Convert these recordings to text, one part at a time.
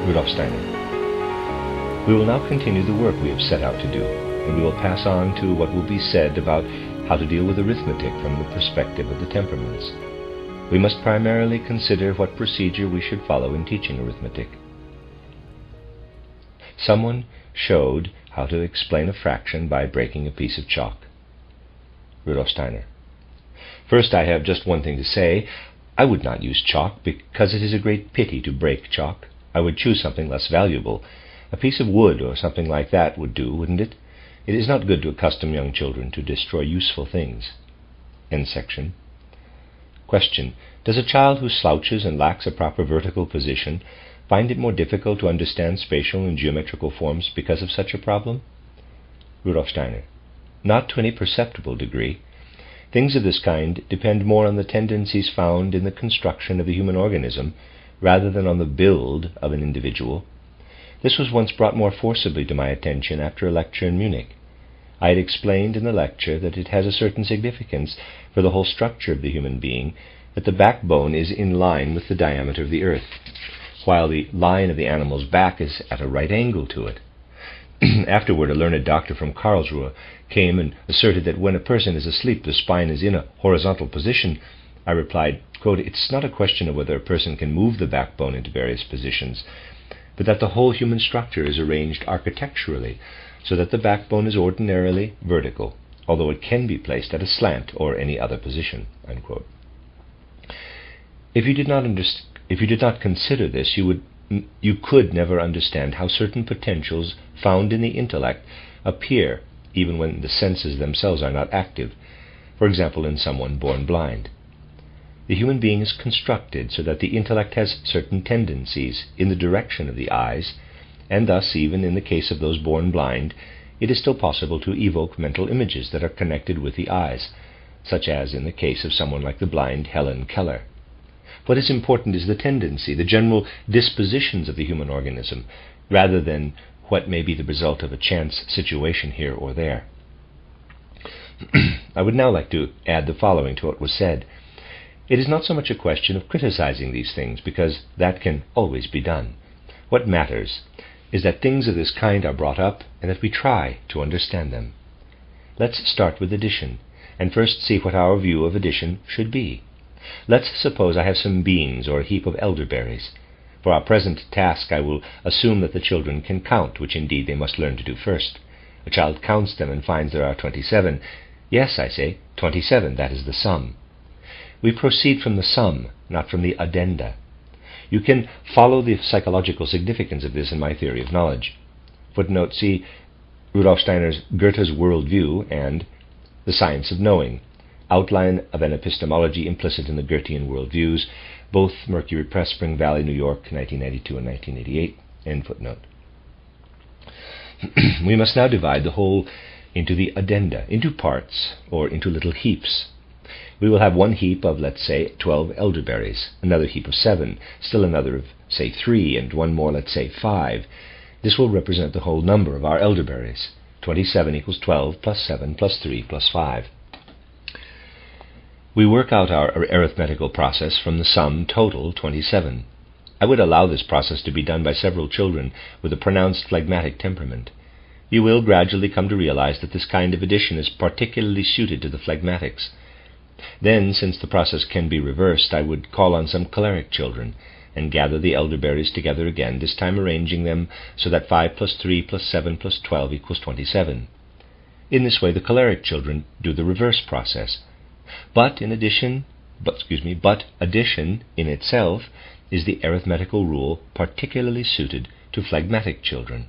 Rudolf Steiner. We will now continue the work we have set out to do, and we will pass on to what will be said about how to deal with arithmetic from the perspective of the temperaments. We must primarily consider what procedure we should follow in teaching arithmetic. Someone showed how to explain a fraction by breaking a piece of chalk. Rudolf Steiner. First, I have just one thing to say. I would not use chalk because it is a great pity to break chalk. I would choose something less valuable. A piece of wood or something like that would do, wouldn't it? It is not good to accustom young children to destroy useful things. End section. Question. Does a child who slouches and lacks a proper vertical position find it more difficult to understand spatial and geometrical forms because of such a problem? Rudolf Steiner. Not to any perceptible degree. Things of this kind depend more on the tendencies found in the construction of the human organism rather than on the build of an individual. This was once brought more forcibly to my attention after a lecture in Munich. I had explained in the lecture that it has a certain significance for the whole structure of the human being that the backbone is in line with the diameter of the earth, while the line of the animal's back is at a right angle to it. Afterward, a learned doctor from Karlsruhe came and asserted that when a person is asleep, the spine is in a horizontal position. I replied, quote, "It's not a question of whether a person can move the backbone into various positions, but that the whole human structure is arranged architecturally so that the backbone is ordinarily vertical, although it can be placed at a slant or any other position." Unquote. If you did not consider this, you could never understand how certain potentials found in the intellect appear even when the senses themselves are not active, for example in someone born blind. The human being is constructed so that the intellect has certain tendencies in the direction of the eyes, and thus, even in the case of those born blind, it is still possible to evoke mental images that are connected with the eyes, such as in the case of someone like the blind Helen Keller. What is important is the tendency, the general dispositions of the human organism, rather than what may be the result of a chance situation here or there. I would now like to add the following to what was said. It is not so much a question of criticizing these things, because that can always be done. What matters is that things of this kind are brought up and that we try to understand them. Let's start with addition, and first see what our view of addition should be. Let's suppose I have some beans or a heap of elderberries. For our present task I will assume that the children can count, which indeed they must learn to do first. A child counts them and finds there are 27. Yes, I say, 27, that is the sum. We proceed from the sum, not from the addenda. You can follow the psychological significance of this in my theory of knowledge. Footnote, see Rudolf Steiner's Goethe's Worldview and The Science of Knowing, Outline of an Epistemology Implicit in the Goethean Worldviews, both Mercury Press, Spring Valley, New York, 1992 and 1988, end footnote. We must now divide the whole into the addenda, into parts, or into little heaps. We will have one heap of, let's say, 12 elderberries, another heap of 7, still another of, say, 3, and one more, let's say, 5. This will represent the whole number of our elderberries. 27 equals 12 plus 7 plus 3 plus 5. We work out our arithmetical process from the sum total 27. I would allow this process to be done by several children with a pronounced phlegmatic temperament. You will gradually come to realize that this kind of addition is particularly suited to the phlegmatics. Then, since the process can be reversed, I would call on some choleric children and gather the elderberries together again, this time arranging them so that 5 plus 3 plus 7 plus 12 equals 27. In this way the choleric children do the reverse process. But addition in itself is the arithmetical rule particularly suited to phlegmatic children.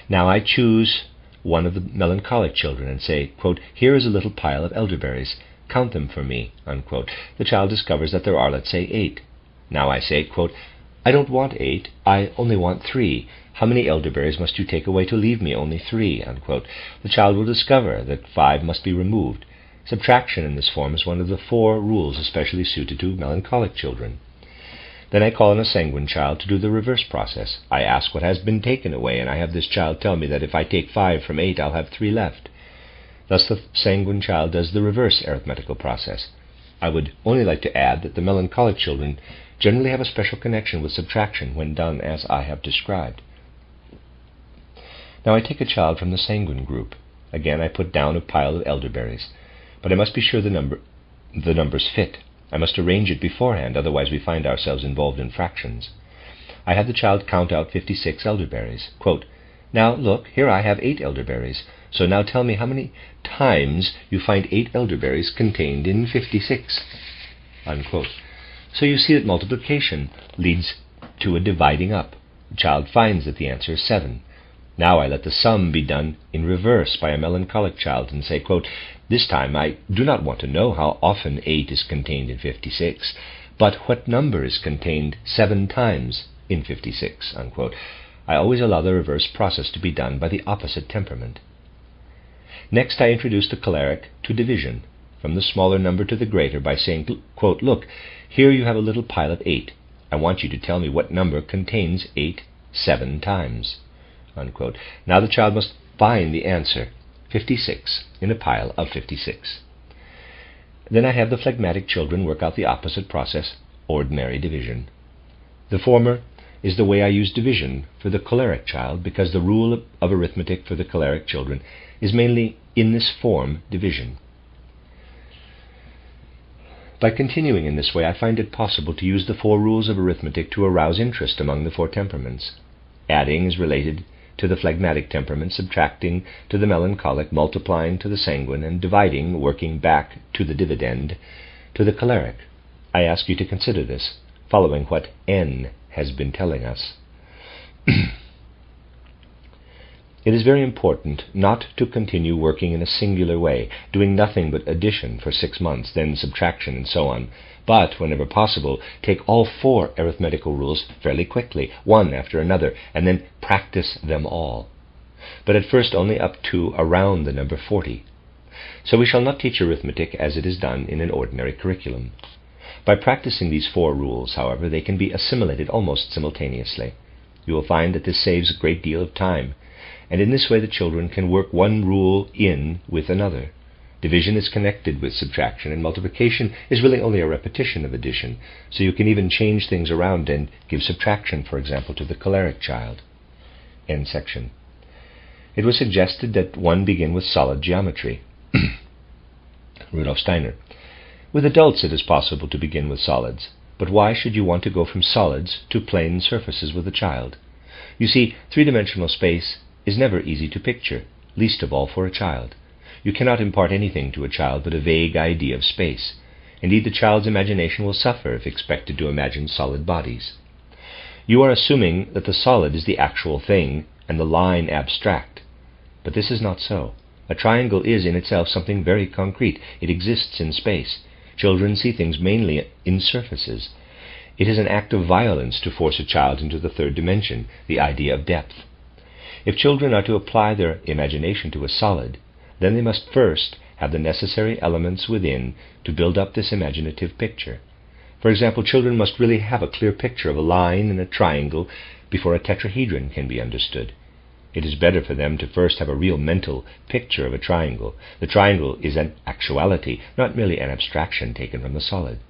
Now I choose one of the melancholic children and say, quote, "Here is a little pile of elderberries. Count them for me," unquote. The child discovers that there are, let's say, 8. Now I say, quote, "I don't want 8, I only want 3. How many elderberries must you take away to leave me only 3, unquote. The child will discover that 5 must be removed. Subtraction in this form is one of the 4 rules especially suited to melancholic children. Then I call on a sanguine child to do the reverse process. I ask what has been taken away, and I have this child tell me that if I take 5 from 8, I'll have 3 left. Thus the sanguine child does the reverse arithmetical process. I would only like to add that the melancholic children generally have a special connection with subtraction when done as I have described. Now I take a child from the sanguine group. Again I put down a pile of elderberries, but I must be sure the numbers fit. I must arrange it beforehand, otherwise we find ourselves involved in fractions. I have the child count out 56 elderberries. Quote, "Now look, here I have 8 elderberries, so now tell me how many times you find 8 elderberries contained in 56. Unquote. So you see that multiplication leads to a dividing up. The child finds that the answer is 7. Now I let the sum be done in reverse by a melancholic child and say, quote, "This time I do not want to know how often 8 is contained in 56, but what number is contained 7 times in 56. Unquote. I always allow the reverse process to be done by the opposite temperament. Next I introduce the choleric to division, from the smaller number to the greater, by saying, quote, "Look, here you have a little pile of 8. I want you to tell me what number contains 8 7 times. Unquote. Now the child must find the answer, 56, in a pile of 56. Then I have the phlegmatic children work out the opposite process, ordinary division. The former is the way I use division for the choleric child, because the rule of arithmetic for the choleric children is mainly in this form, division. By continuing in this way, I find it possible to use the 4 rules of arithmetic to arouse interest among the 4 temperaments. Adding is related to the phlegmatic temperament, subtracting to the melancholic, multiplying to the sanguine, and dividing, working back to the dividend, to the choleric. I ask you to consider this, following what N has been telling us. It is very important not to continue working in a singular way, doing nothing but addition for 6 months, then subtraction, and so on, but, whenever possible, take all 4 arithmetical rules fairly quickly, one after another, and then practice them all. But at first only up to around the number 40. So we shall not teach arithmetic as it is done in an ordinary curriculum. By practicing these 4 rules, however, they can be assimilated almost simultaneously. You will find that this saves a great deal of time, and in this way the children can work one rule in with another. Division is connected with subtraction, and multiplication is really only a repetition of addition, so you can even change things around and give subtraction, for example, to the choleric child. End section. It was suggested that one begin with solid geometry. Rudolf Steiner. With adults it is possible to begin with solids, but why should you want to go from solids to plane surfaces with a child? You see, 3-dimensional space is never easy to picture, least of all for a child. You cannot impart anything to a child but a vague idea of space. Indeed, the child's imagination will suffer if expected to imagine solid bodies. You are assuming that the solid is the actual thing and the line abstract. But this is not so. A triangle is in itself something very concrete. It exists in space. Children see things mainly in surfaces. It is an act of violence to force a child into the 3rd dimension, the idea of depth. If children are to apply their imagination to a solid, then they must first have the necessary elements within to build up this imaginative picture. For example, children must really have a clear picture of a line and a triangle before a tetrahedron can be understood. It is better for them to first have a real mental picture of a triangle. The triangle is an actuality, not merely an abstraction taken from the solid.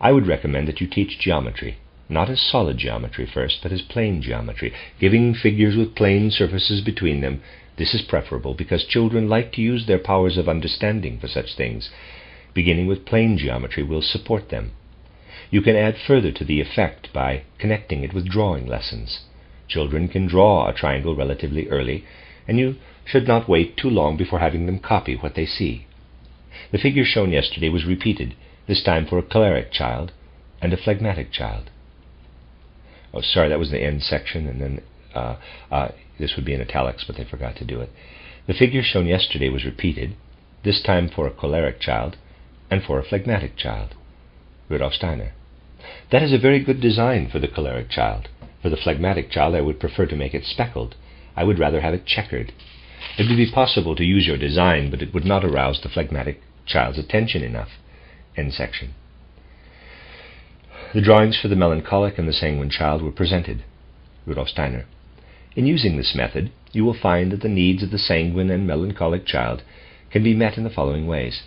I would recommend that you teach geometry, not as solid geometry first, but as plane geometry, giving figures with plane surfaces between them. This is preferable because children like to use their powers of understanding for such things. Beginning with plane geometry will support them. You can add further to the effect by connecting it with drawing lessons. Children can draw a triangle relatively early, and you should not wait too long before having them copy what they see. The figure shown yesterday was repeated, this time for a choleric child and a phlegmatic child. Oh, sorry, that was the end section, and then this would be in italics, but they forgot to do it. The figure shown yesterday was repeated, this time for a choleric child and for a phlegmatic child. Rudolf Steiner. That is a very good design for the choleric child. For the phlegmatic child, I would prefer to make it speckled. I would rather have it checkered. It would be possible to use your design, but it would not arouse the phlegmatic child's attention enough. End section. The drawings for the melancholic and the sanguine child were presented. Rudolf Steiner. In using this method, you will find that the needs of the sanguine and melancholic child can be met in the following ways.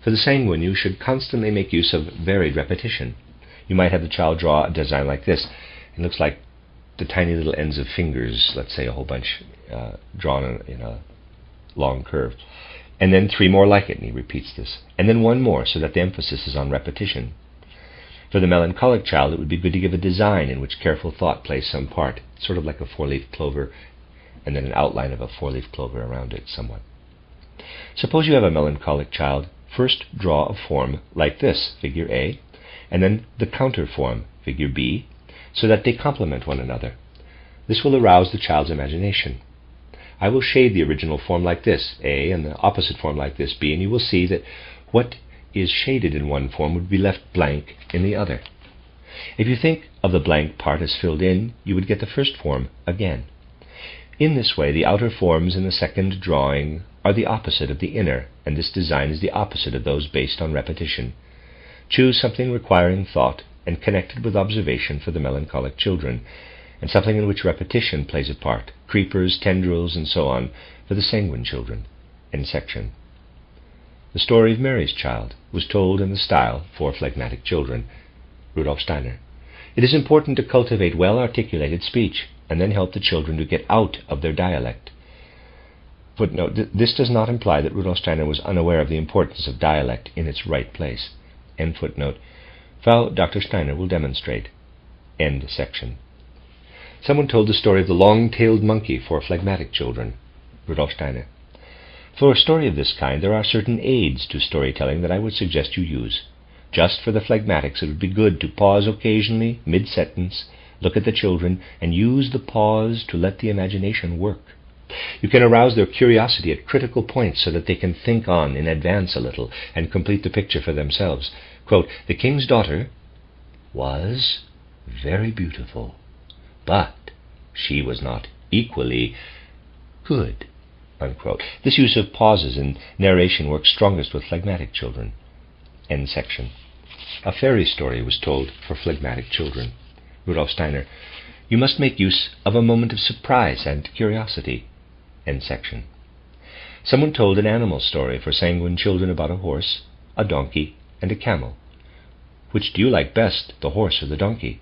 For the sanguine, you should constantly make use of varied repetition. You might have the child draw a design like this. It looks like the tiny little ends of fingers, let's say a whole bunch drawn in a long curve. And then 3 more like it, and he repeats this. And then 1 more, so that the emphasis is on repetition. For the melancholic child, it would be good to give a design in which careful thought plays some part, sort of like a 4-leaf clover, and then an outline of a 4-leaf clover around it somewhat. Suppose you have a melancholic child. First draw a form like this, figure A, and then the counter form, figure B, so that they complement one another. This will arouse the child's imagination. I will shade the original form like this, A, and the opposite form like this, B, and you will see that what is shaded in one form would be left blank in the other. If you think of the blank part as filled in, you would get the first form again. In this way, the outer forms in the second drawing are the opposite of the inner, and this design is the opposite of those based on repetition. Choose something requiring thought and connected with observation for the melancholic children, and something in which repetition plays a part, creepers, tendrils, and so on, for the sanguine children. End section. The story of Mary's child was told in the style for phlegmatic children. Rudolf Steiner. It is important to cultivate well-articulated speech, and then help the children to get out of their dialect. Footnote, this does not imply that Rudolf Steiner was unaware of the importance of dialect in its right place. End footnote. Frau Dr. Steiner will demonstrate. End section. Someone told the story of the long-tailed monkey for phlegmatic children. Rudolf Steiner. For a story of this kind, there are certain aids to storytelling that I would suggest you use. Just for the phlegmatics, it would be good to pause occasionally, mid-sentence, look at the children, and use the pause to let the imagination work. You can arouse their curiosity at critical points so that they can think on in advance a little and complete the picture for themselves. Quote, "The king's daughter was very beautiful, but she was not equally good." Unquote. This use of pauses in narration works strongest with phlegmatic children. End section. A fairy story was told for phlegmatic children. Rudolf Steiner. You must make use of a moment of surprise and curiosity. End section. Someone told an animal story for sanguine children about a horse, a donkey, and a camel. Which do you like best, the horse or the donkey?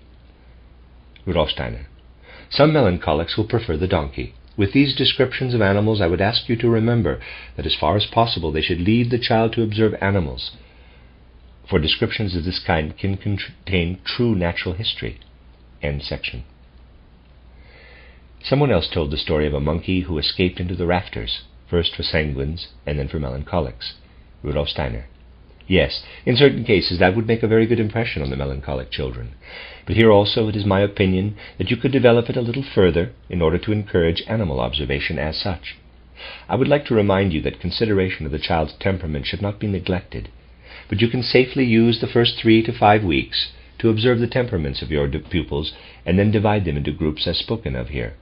Rudolf Steiner. Some melancholics will prefer the donkey. With these descriptions of animals, I would ask you to remember that as far as possible they should lead the child to observe animals, for descriptions of this kind can contain true natural history. End section. Someone else told the story of a monkey who escaped into the rafters, first for sanguines and then for melancholics. Rudolf Steiner. Yes, in certain cases that would make a very good impression on the melancholic children. But here also it is my opinion that you could develop it a little further in order to encourage animal observation as such. I would like to remind you that consideration of the child's temperament should not be neglected, but you can safely use the first 3 to 5 weeks to observe the temperaments of your pupils and then divide them into groups as spoken of here.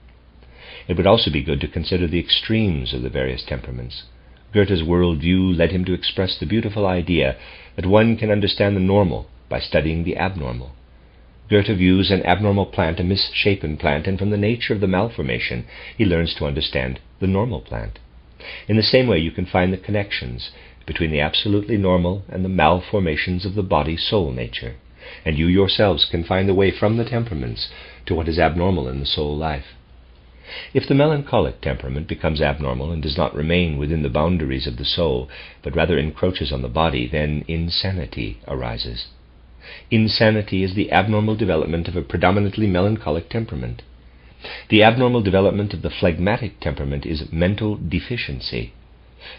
It would also be good to consider the extremes of the various temperaments. Goethe's world-view led him to express the beautiful idea that one can understand the normal by studying the abnormal. Goethe views an abnormal plant a misshapen plant, and from the nature of the malformation he learns to understand the normal plant. In the same way you can find the connections between the absolutely normal and the malformations of the body-soul nature, and you yourselves can find the way from the temperaments to what is abnormal in the soul life. If the melancholic temperament becomes abnormal and does not remain within the boundaries of the soul, but rather encroaches on the body, then insanity arises. Insanity is the abnormal development of a predominantly melancholic temperament. The abnormal development of the phlegmatic temperament is mental deficiency.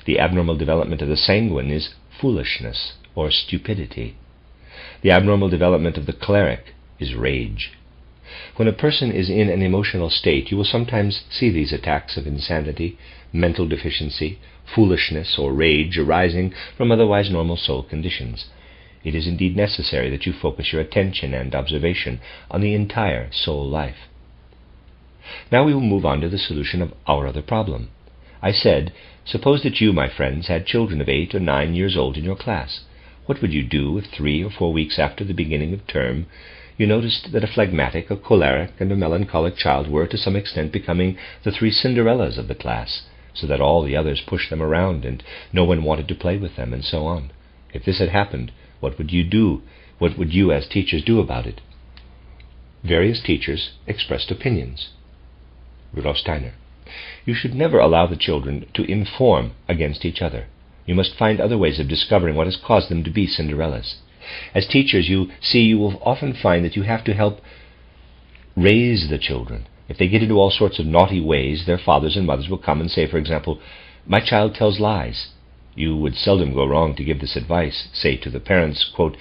The abnormal development of the sanguine is foolishness or stupidity. The abnormal development of the choleric is rage. When a person is in an emotional state, you will sometimes see these attacks of insanity, mental deficiency, foolishness, or rage arising from otherwise normal soul conditions. It is indeed necessary that you focus your attention and observation on the entire soul life. Now we will move on to the solution of our other problem. I said, suppose that you, my friends, had children of 8 or 9 years old in your class. What would you do if 3 or 4 weeks after the beginning of term you noticed that a phlegmatic, a choleric, and a melancholic child were to some extent becoming the 3 Cinderellas of the class, so that all the others pushed them around and no one wanted to play with them, and so on? If this had happened, what would you do? What would you as teachers do about it? Various teachers expressed opinions. Rudolf Steiner. You should never allow the children to inform against each other. You must find other ways of discovering what has caused them to be Cinderellas. As teachers, you will often find that you have to help raise the children. If they get into all sorts of naughty ways, their fathers and mothers will come and say, for example, "My child tells lies." You would seldom go wrong to give this advice. Say to the parents, quote,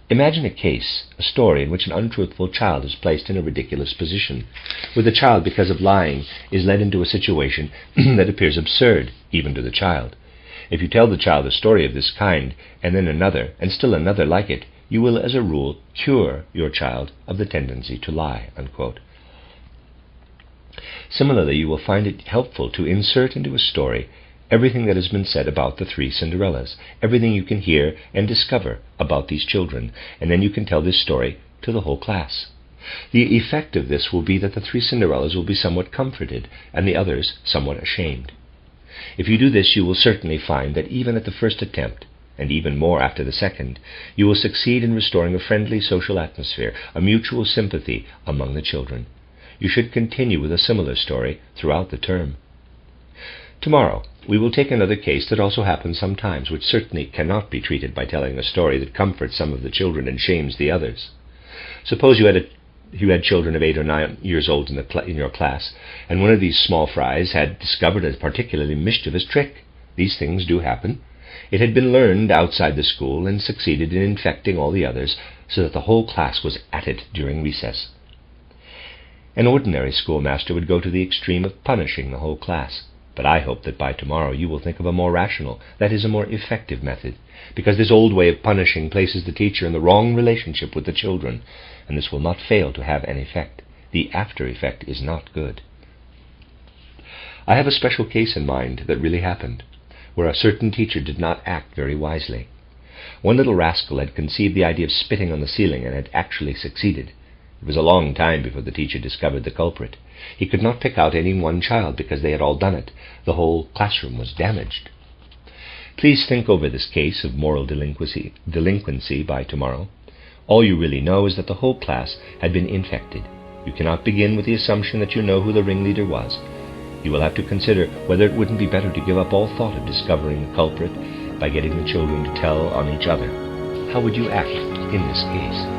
"Imagine a story in which an untruthful child is placed in a ridiculous position, where the child, because of lying, is led into a situation that appears absurd, even to the child. If you tell the child a story of this kind, and then another, and still another like it, you will, as a rule, cure your child of the tendency to lie." Unquote. Similarly, you will find it helpful to insert into a story everything that has been said about the three Cinderellas, everything you can hear and discover about these children, and then you can tell this story to the whole class. The effect of this will be that the three Cinderellas will be somewhat comforted, and the others somewhat ashamed. If you do this, you will certainly find that even at the first attempt, and even more after the second, you will succeed in restoring a friendly social atmosphere, a mutual sympathy among the children. You should continue with a similar story throughout the term. Tomorrow, we will take another case that also happens sometimes, which certainly cannot be treated by telling a story that comforts some of the children and shames the others. Suppose you had children of 8 or 9 years old in your class, and one of these small fries had discovered a particularly mischievous trick. These things do happen. It had been learned outside the school and succeeded in infecting all the others, so that the whole class was at it during recess. An ordinary schoolmaster would go to the extreme of punishing the whole class. But I hope that by tomorrow you will think of a more rational, that is, a more effective method, because this old way of punishing places the teacher in the wrong relationship with the children, and this will not fail to have an effect. The after effect is not good. I have a special case in mind that really happened, where a certain teacher did not act very wisely. One little rascal had conceived the idea of spitting on the ceiling and had actually succeeded. It was a long time before the teacher discovered the culprit. He could not pick out any one child because they had all done it. The whole classroom was damaged. Please think over this case of moral delinquency by tomorrow. All you really know is that the whole class had been infected. You cannot begin with the assumption that you know who the ringleader was. You will have to consider whether it wouldn't be better to give up all thought of discovering the culprit by getting the children to tell on each other. How would you act in this case?